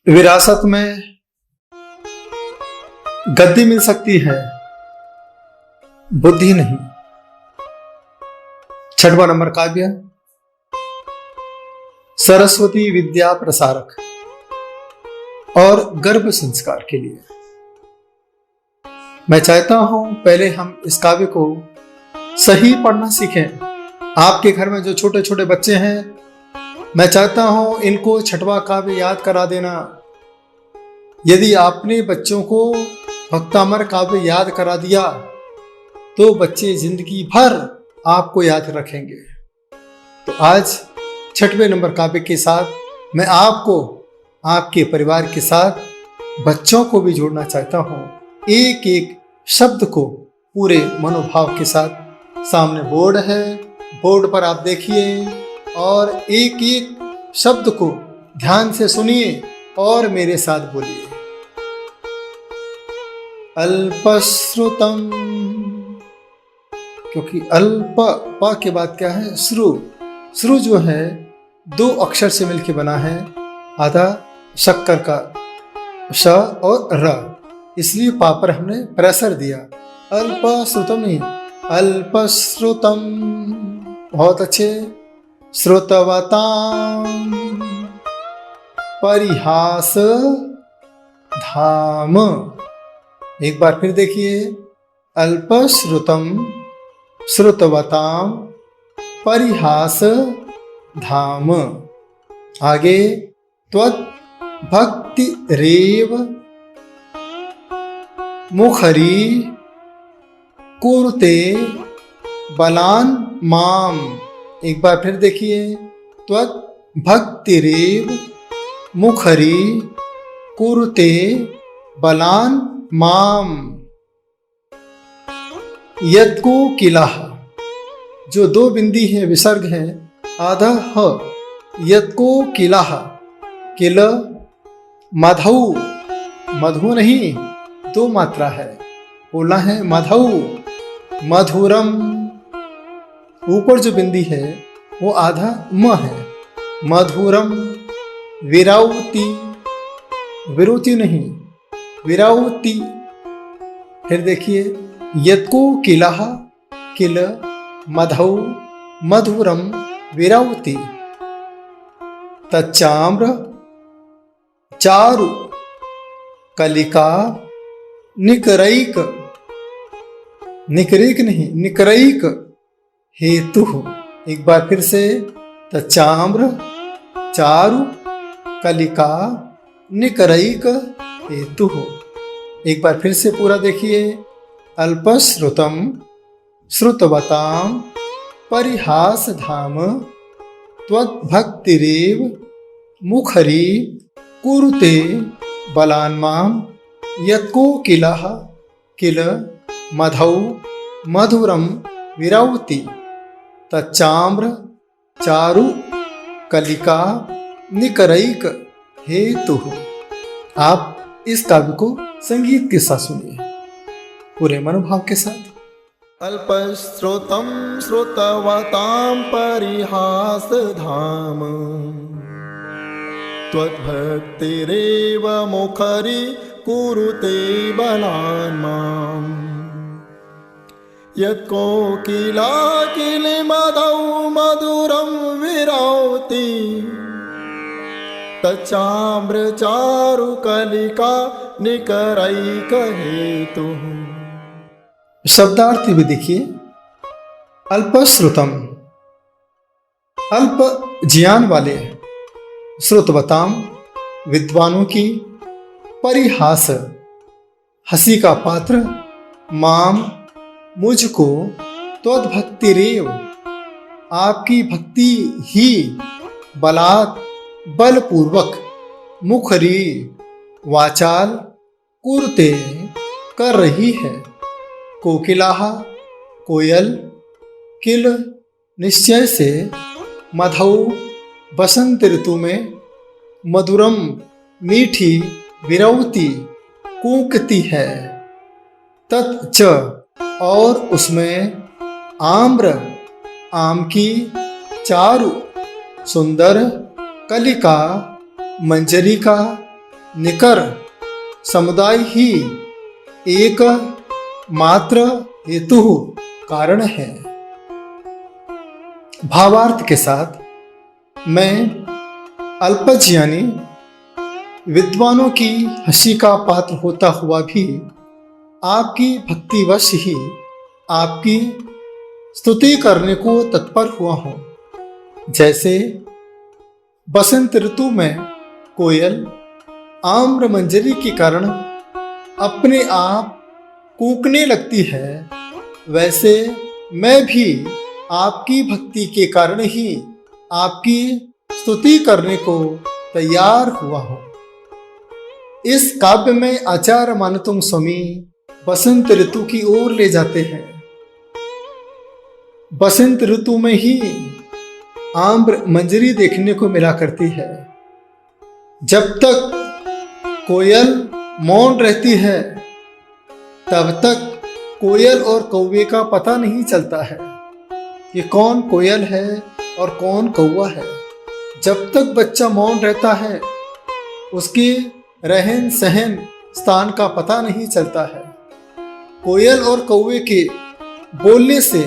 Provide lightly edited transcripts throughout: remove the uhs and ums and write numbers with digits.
विरासत में गद्दी मिल सकती है, बुद्धि नहीं। 6वां नंबर काव्य सरस्वती विद्या प्रसारक और गर्भ संस्कार के लिए। मैं चाहता हूं पहले हम इस काव्य को सही पढ़ना सीखें। आपके घर में जो छोटे छोटे बच्चे हैं, मैं चाहता हूं इनको 6वां काव्य याद करा देना। यदि आपने बच्चों को भक्तामर काव्य याद करा दिया तो बच्चे जिंदगी भर आपको याद रखेंगे। तो आज 6वें नंबर काव्य के साथ मैं आपको आपके परिवार के साथ बच्चों को भी जोड़ना चाहता हूं। एक एक शब्द को पूरे मनोभाव के साथ, सामने बोर्ड है, बोर्ड पर आप देखिए और एक एक शब्द को ध्यान से सुनिए और मेरे साथ बोलिए। अल्पश्रुतम, क्योंकि अल्प प के बाद क्या है? श्रु। श्रु जो है 2 अक्षर से मिलकर बना है, आधा शक्कर का श और र, इसलिए पा पर हमने प्रेशर दिया। अल्पश्रुतम नहीं, अल्पश्रुतम। बहुत अच्छे। श्रुतवताम परिहास धाम। एक बार फिर देखिए, अल्पश्रुतम श्रुतवताम परिहास धाम। आगे त्वत् भक्ति रेव मुखरी कुरुते बलान माम। एक बार फिर देखिए, त्वत् भक्ति रेव मुखरी कुरुते बलान माम। यद्को किलाह, जो 2 बिंदी है, विसर्ग है, आधा ह। यद्को किलाह, किल मधु, मधु नहीं, 2 मात्रा है, बोलना है मधु। मधुरम, ऊपर जो बिंदी है वो आधा म है, मधुरम। विरावती, विरोती नहीं, विरावती। फिर देखिए, यद्को किलाह किल मधु मधुरम विरावती। तच्चाम्र चारु कलिका निकरैक, निकरैक नहीं, निकरैक हेतु। एक बार फिर से, तच्चाम्र चारु कलिका निकरैक हेतु। एक बार फिर से पूरा देखिए, अल्पश्रुतम श्रुतवताम परिहास धाम त्वद्भक्तिरेव मुखरी कुरुते बलान्माम। यत्को किलः किल मधौ मधुरम विरावती। तच्चाम्र चारु कलिका निकरैक हेतु। आप इस काव्य को संगीत के साथ सुनिए, पूरे मनोभाव के साथ। अल्पश्रुतं श्रुतवतां परिहास धाम त्वद्भक्तिरेव मुखरी कुरुते बलान् माम्। यत्कोकिला किलिमधौ मधुरं विरावती। तच्चाम्र चारु कलिका निकरैक हेतुः। शब्दार्थ भी देखिए। अल्पश्रुतम, अल्प ज्ञान वाले, श्रुतवताम विद्वानों की, परिहास हंसी का पात्र, माम मुझको, त्वद्भक्तिरेव आपकी भक्ति ही, बलात् बलपूर्वक, मुखरी वाचाल, कुरुते कर रही है, कोकिलाह कोयल, किल निश्चय से, मधु बसंत ऋतु में, मधुरम मीठी, विरावती कूकती है, तच्च और उसमें, आम्र आम की, चारु सुंदर, कलिका मंजरी का, निकर समुदाय ही एक मात्र हेतु कारण है। भावार्थ के साथ, मैं अल्पज यानी विद्वानों की हंसी का पात्र होता हुआ भी आपकी भक्तिवश ही आपकी स्तुति करने को तत्पर हुआ हूँ। जैसे बसंत ऋतु में कोयल आम्र मंजरी के कारण अपने आप कूकने लगती है, वैसे मैं भी आपकी भक्ति के कारण ही आपकी स्तुति करने को तैयार हुआ हूँ। इस काव्य में आचार्य मानतुंग स्वामी बसंत ऋतु की ओर ले जाते हैं। बसंत ऋतु में ही आम्र मंजरी देखने को मिला करती है। जब तक कोयल मौन रहती है तब तक कोयल और कौवे का पता नहीं चलता है कि कौन कोयल है और कौन कौवा है। जब तक बच्चा मौन रहता है उसके रहन सहन स्थान का पता नहीं चलता है। कोयल और कौवे के बोलने से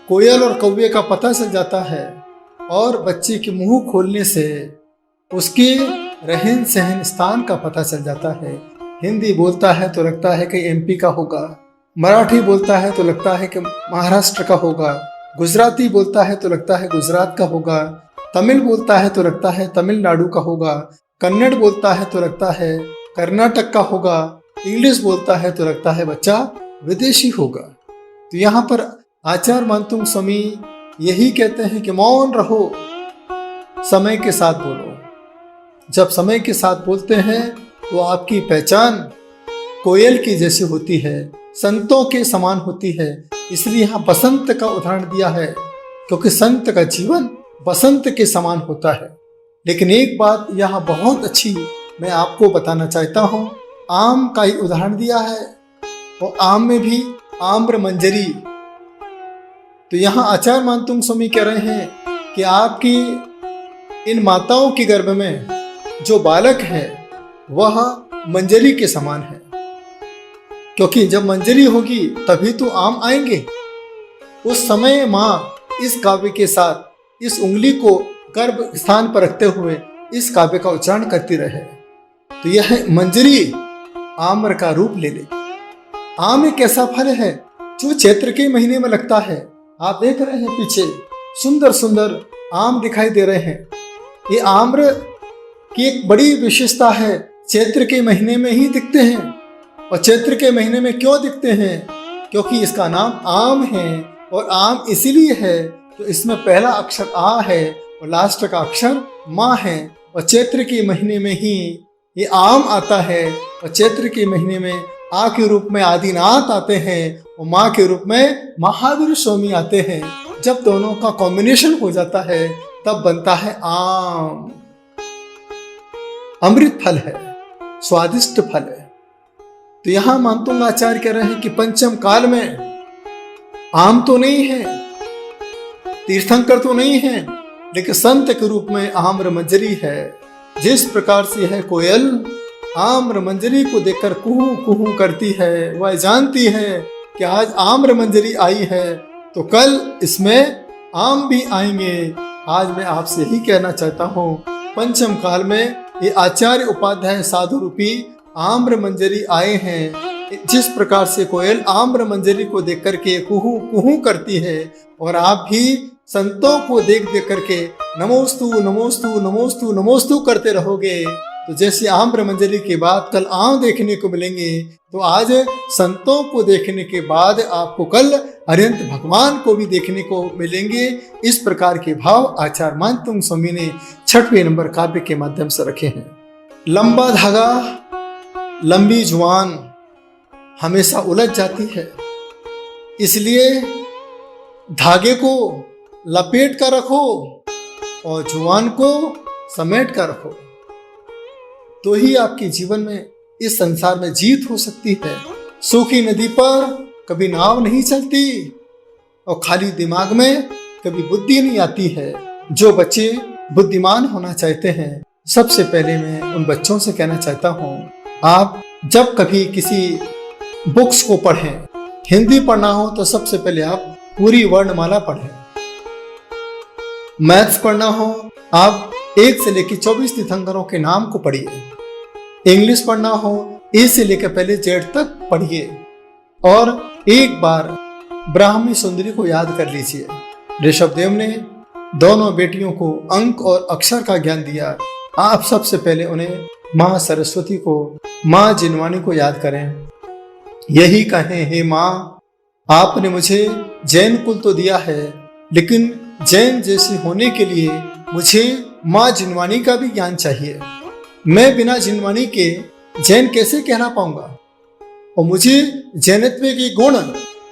कोयल और कौवे का पता चल जाता है और बच्चे के मुंह खोलने से उसके रहन सहन स्थान का पता चल जाता है। हिंदी बोलता है तो लगता है कि एमपी का होगा, मराठी बोलता है तो लगता है कि महाराष्ट्र का होगा, गुजराती बोलता है तो लगता है गुजरात का होगा, तमिल बोलता है तो लगता है तमिलनाडु का होगा, कन्नड़ बोलता है तो लगता है कर्नाटक का होगा, इंग्लिश बोलता है तो लगता है बच्चा विदेशी होगा। तो यहाँ पर आचार्य मानतुंग स्वामी यही कहते हैं कि मौन रहो, समय के साथ बोलो। जब समय के साथ बोलते हैं तो आपकी पहचान कोयल की जैसी होती है, संतों के समान होती है। इसलिए यहाँ बसंत का उदाहरण दिया है क्योंकि संत का जीवन बसंत के समान होता है। लेकिन एक बात यहाँ बहुत अच्छी मैं आपको बताना चाहता हूँ, आम का ही उदाहरण दिया है और आम में भी आम्र मंजरी। तो यहाँ आचार्य मानतुंग स्वामी कह रहे हैं कि आपकी इन माताओं के गर्भ में जो बालक है वह मंजरी के समान है, क्योंकि जब मंजरी होगी तभी तो आम आएंगे। उस समय माँ इस काव्य के साथ इस उंगली को गर्भ स्थान पर रखते हुए इस काव्य का उच्चारण करती रहे तो यह मंजरी आम्र का रूप ले ले। आम एक ऐसा फल है जो चैत्र के महीने में लगता है। आप देख रहे हैं पीछे सुंदर सुंदर आम दिखाई दे रहे हैं। ये आम्र की एक बड़ी विशेषता है, चैत्र के महीने में ही दिखते हैं। और चैत्र के महीने में क्यों दिखते हैं? क्योंकि इसका नाम आम है और आम इसीलिए है तो इसमें पहला अक्षर आ है और लास्ट का अक्षर माँ है। और चैत्र के महीने में ही ये आम आता है और चैत्र के महीने में आ के रूप में आदिनाथ आते हैं और माँ के रूप में महावीर स्वामी आते हैं। जब दोनों का कॉम्बिनेशन हो जाता है तब बनता है आम। अमृत फल है, स्वादिष्ट फल है। तो यहां मानतुंग आचार्य कह रहे हैं कि पंचम काल में आम तो नहीं है, तीर्थंकर तो नहीं है, लेकिन संत के रूप में आम्र मंजरी है। जिस प्रकार से है कोयल आम्र मंजरी को देखकर कुहू कुहू करती है, वह जानती है कि आज आम्र मंजरी आई है तो कल इसमें आम भी आएंगे। आज मैं आपसे ही कहना चाहता हूँ, पंचम काल में ये आचार्य उपाध्याय साधु रूपी आम्र मंजरी आए हैं। जिस प्रकार से कोयल आम्र मंजरी को देख करके कुहू कुहू करती है और आप भी संतों को देख देख करके नमोस्तु नमोस्तु नमोस्तु नमोस्तु करते रहोगे तो जैसे आम्र मंजरी के बाद कल आम देखने को मिलेंगे तो आज संतों को देखने के बाद आपको कल अरिहंत भगवान को भी देखने को मिलेंगे। इस प्रकार के भाव आचार्य मानतुंग स्वामी ने 6वें नंबर काव्य के माध्यम से रखे हैं। लंबा धागा लंबी जुबान हमेशा उलझ जाती है, इसलिए धागे को लपेट कर रखो और जुबान को समेट कर रखो तो ही आपके जीवन में इस संसार में जीत हो सकती है। सूखी नदी पर कभी नाव नहीं चलती और खाली दिमाग में कभी बुद्धि नहीं आती है। जो बच्चे बुद्धिमान होना चाहते हैं सबसे पहले मैं उन बच्चों से कहना चाहता हूँ, आप जब कभी किसी बुक्स को पढ़ें, हिंदी पढ़ना हो तो सबसे पहले आप पूरी वर्णमाला पढ़ें। मैथ्स पढ़ना हो आप 1 से लेकर 24 तीर्थंकरों के नाम को पढ़िए। इंग्लिश पढ़ना हो ए से लेकर पहले जेड तक पढ़िए और एक बार ब्राह्मी सुंदरी को याद कर लीजिए। ऋषभदेव ने दोनों बेटियों को अंक और अक्षर का ज्ञान दिया। आप सबसे पहले उन्हें माँ सरस्वती को, माँ जिनवानी को याद करें। यही कहें, हे माँ, आपने मुझे जैन कुल तो दिया है, लेकिन जैन जैसी होने के लिए मुझे माँ जिनवानी का भी ज्ञान चाहिए। मैं बिना जिनवानी के जैन कैसे कहना पाऊंगा? और मुझे जैनत्व के गुण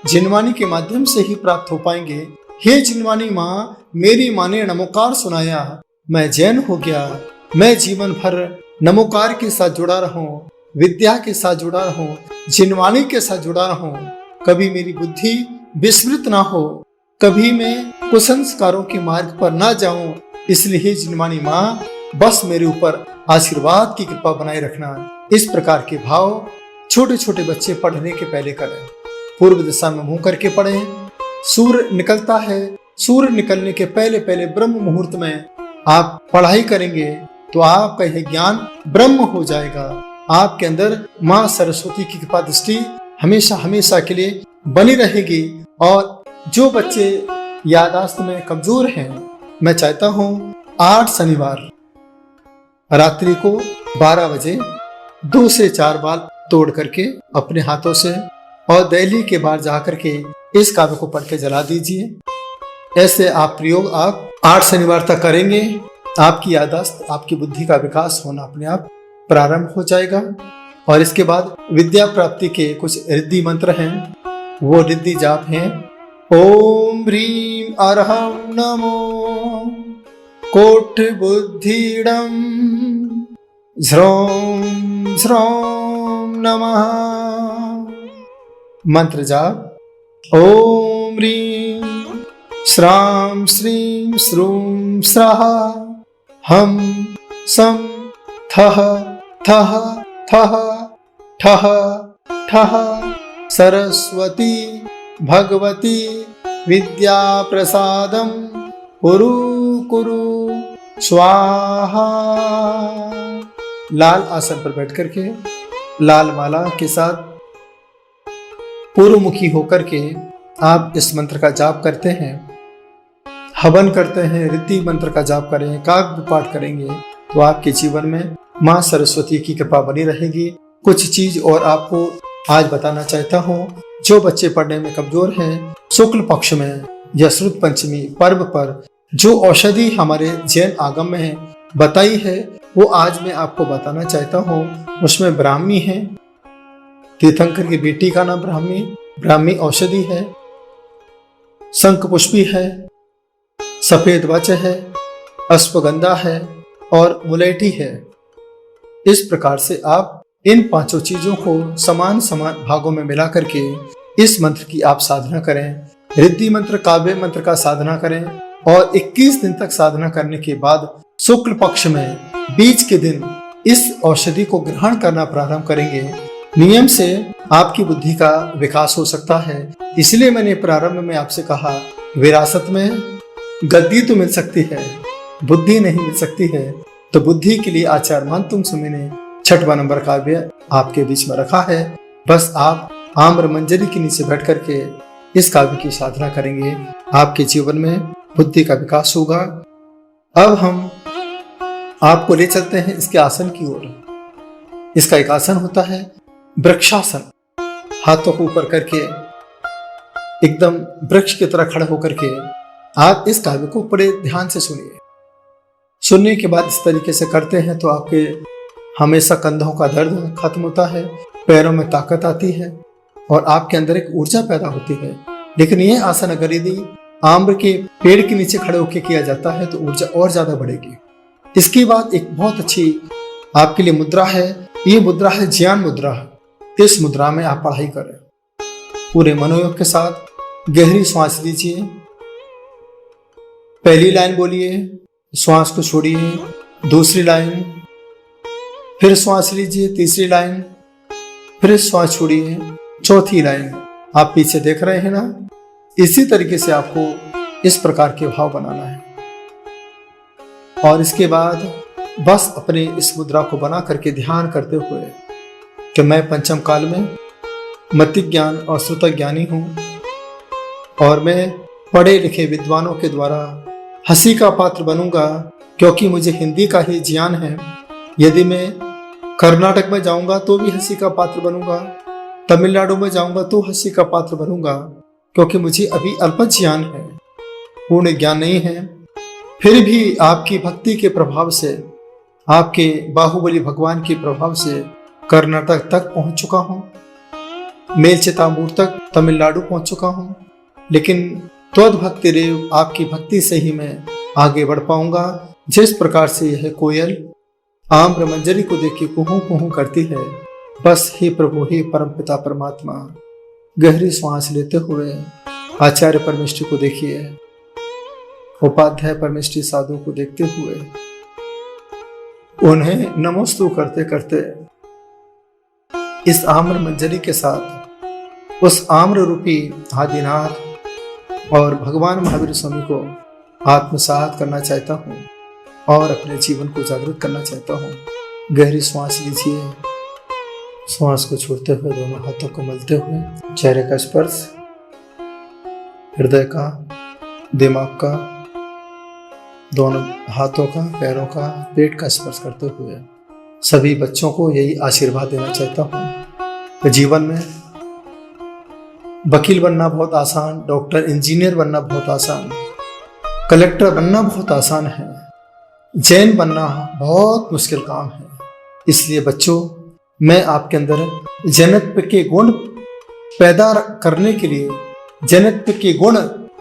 जिनवानी के माध्यम से ही प्राप्त हो पाएंगे। हे जिनवानी माँ, मेरी माँ ने नमोकार सुनाया, मैं जैन हो गया। मैं जीवन भर नमोकार के साथ जुड़ा रहूं, विद्या के साथ जुड़ा रहूं, जिनवानी के साथ जुड़ा रहूं। कभी मेरी बुद्धि विस्मृत ना हो, कभी मैं कुसंस्कारों के मार्ग पर ना जाऊं। इसलिए जिनवानी माँ, बस मेरे ऊपर आशीर्वाद की कृपा बनाए रखना। इस प्रकार के भाव छोटे छोटे बच्चे पढ़ने के पहले करें। पूर्व दिशा में मुंह करके पढ़ें। सूर्य निकलता है, सूर्य निकलने के पहले पहले ब्रह्म मुहूर्त में आप पढ़ाई करेंगे तो आपका यह ज्ञान ब्रह्म हो जाएगा। आपके अंदर माँ सरस्वती की कृपा दृष्टि हमेशा हमेशा के लिए बनी रहेगी। और जो बच्चे याददाश्त में कमजोर हैं, मैं चाहता हूँ 8 शनिवार रात्रि को 12 बजे 2 से 4 बार तोड़ करके अपने हाथों से और दिल्ली के बाहर जाकर के इस काव्य को पढ़ के जला दीजिए। ऐसे आप प्रयोग आप 8 शनिवार तक करेंगे। आपकी याददाश्त, आपकी बुद्धि का विकास होना अपने आप प्रारंभ हो जाएगा। और इसके बाद विद्या प्राप्ति के कुछ रिद्धि मंत्र हैं। वो रिद्धि जाप हैं, ओम ह्रीम अरहम नमो कोट बुद्धिडम झ्रोम झ्रोम नमः। मंत्र जाप, ओम ह्रीम श्राम श्रीम श्रूम स्वाहा हम सम थह थह थह ठह ठह सरस्वती भगवती विद्या प्रसादम कुरु कुरु स्वाहा। लाल आसन पर बैठ करके लाल माला के साथ पूर्वमुखी होकर के आप इस मंत्र का जाप करते हैं, हवन करते हैं, रिद्धि मंत्र का जाप करें, काव्य पाठ करेंगे तो आपके जीवन में माँ सरस्वती की कृपा बनी रहेगी। कुछ चीज और आपको आज बताना चाहता हूँ। जो बच्चे पढ़ने में कमजोर हैं, शुक्ल पक्ष में या श्रुत पंचमी पर्व पर जो औषधि हमारे जैन आगम में बताई है, वो आज मैं आपको बताना चाहता हूँ। उसमें ब्राह्मी है, तीर्थंकर की बेटी का नाम ब्राह्मी, ब्राह्मी औषधि है, शंख पुष्पी है, सफेद वच है, अश्वगंधा है और मुलेठी है। इस प्रकार से आप इन 5 चीजों को समान समान भागों में मिला करके इस मंत्र की आप साधना करें। रिद्धि मंत्र, काव्य मंत्र का साधना करें और 21 दिन तक साधना करने के बाद शुक्ल पक्ष में बीच के दिन इस औषधि को ग्रहण करना प्रारंभ करेंगे। नियम से आपकी बुद्धि का विकास हो सकता है। इसलिए मैंने प्रारंभ में आपसे कहा, विरासत में गद्दी तो मिल सकती है, बुद्धि नहीं मिल सकती है। तो बुद्धि के लिए आचार्य मंतुंग ने 6वां नंबर काव्य आपके बीच में रखा है। बस आप आम्र मंजरी के नीचे बैठ करके इस काव्य की साधना करेंगे, आपके जीवन में बुद्धि का विकास होगा। अब हम आपको ले चलते हैं इसके आसन की ओर। इसका एक आसन होता है वृक्षासन। हाथों को ऊपर करके एकदम वृक्ष की तरह खड़े होकर के आप इस काव्य को बड़े ध्यान से सुनिए। सुनने के बाद इस तरीके से करते हैं तो आपके हमेशा कंधों का दर्द खत्म होता है, पैरों में ताकत आती है और आपके अंदर एक ऊर्जा पैदा होती है। लेकिन ये आसन अगर यदि आम्र के पेड़ के नीचे खड़े होकर किया जाता है तो ऊर्जा और ज्यादा बढ़ेगी। इसके बाद एक बहुत अच्छी आपके लिए मुद्रा है। ये मुद्रा है ज्ञान मुद्रा। इस मुद्रा में आप पढ़ाई करें। पूरे मनोयोग के साथ गहरी श्वास लीजिए। पहली लाइन बोलिए, श्वास को छोड़िए दूसरी लाइन, फिर श्वास लीजिए, तीसरी लाइन, फिर श्वास छोड़िए, चौथी लाइन। आप पीछे देख रहे हैं ना, इसी तरीके से आपको इस प्रकार के भाव बनाना है। और इसके बाद बस अपने इस मुद्रा को बना करके ध्यान करते हुए कि मैं पंचम काल में मति ज्ञान और श्रुत ज्ञानी हूँ और मैं पढ़े लिखे विद्वानों के द्वारा हंसी का पात्र बनूंगा, क्योंकि मुझे हिंदी का ही ज्ञान है। यदि मैं कर्नाटक में जाऊंगा तो भी हंसी का पात्र बनूंगा, तमिलनाडु में जाऊंगा तो हंसी का पात्र बनूंगा, क्योंकि मुझे अभी अल्प ज्ञान है, पूर्ण ज्ञान नहीं है। फिर भी आपकी भक्ति के प्रभाव से, आपके बाहुबली भगवान के प्रभाव से कर्नाटक तक पहुंच चुका हूं, मेलचिताम्बूर तक तमिलनाडु पहुंच चुका हूं। लेकिन त्वद्भक्ति रेव, आपकी भक्ति से ही मैं आगे बढ़ पाऊंगा। जिस प्रकार से यह कोयल आम्र मंजरी को देख के कुहू कुहू करती है, बस हे प्रभु, हे परमपिता परमात्मा, गहरी श्वास लेते हुए आचार्य परमेष्ठी को देखिए, उपाध्याय परमेष्ठी साधु को देखते हुए उन्हें नमोस्तु करते करते इस आम्र मंजरी के साथ उस आम्र रूपी आदिनाथ और भगवान महावीर स्वामी को आत्मसात करना चाहता हूँ और अपने जीवन को जागृत करना चाहता हूँ। गहरी श्वास लीजिए, श्वास को छोड़ते हुए दोनों हाथों को मलते हुए चेहरे का स्पर्श, हृदय का, दिमाग का, दोनों हाथों का, पैरों का, पेट का स्पर्श करते हुए सभी बच्चों को यही आशीर्वाद देना चाहता हूँ कि जीवन में वकील बनना बहुत आसान, डॉक्टर इंजीनियर बनना बहुत आसान, कलेक्टर बनना बहुत आसान है, जैन बनना बहुत मुश्किल काम है। इसलिए बच्चों, मैं आपके अंदर जैनत्व के गुण पैदा करने के लिए, जैनत्व के गुण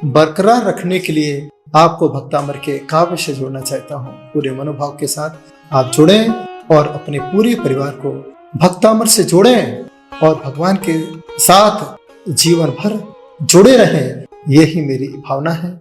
बरकरार रखने के लिए आपको भक्तामर के काव्य से जोड़ना चाहता हूँ। पूरे मनोभाव के साथ आप जुड़ें और अपने पूरे परिवार को भक्तामर से जोड़ें और भगवान के साथ जीवन भर जुड़े रहें। यही मेरी भावना है।